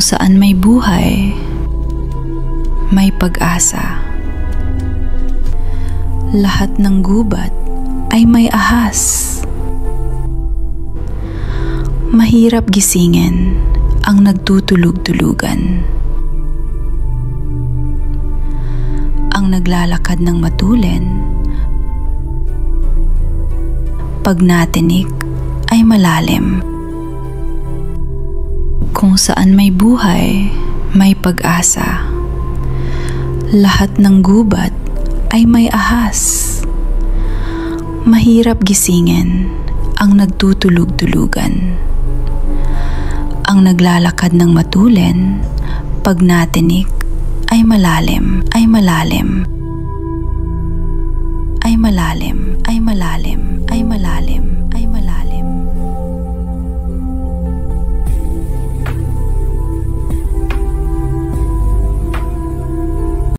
Kung saan may buhay, may pag-asa. Lahat ng gubat ay may ahas. Mahirap gisingin ang nagtutulog-tulugan. Ang naglalakad ng matulin, pag natinik ay malalim. Kung saan may buhay, may pag-asa. Lahat ng gubat ay may ahas. Mahirap gisingin ang nagtutulog-tulugan. Ang naglalakad ng matulin, pag natinik ay malalim, ay malalim, ay malalim, ay malalim, ay malalim.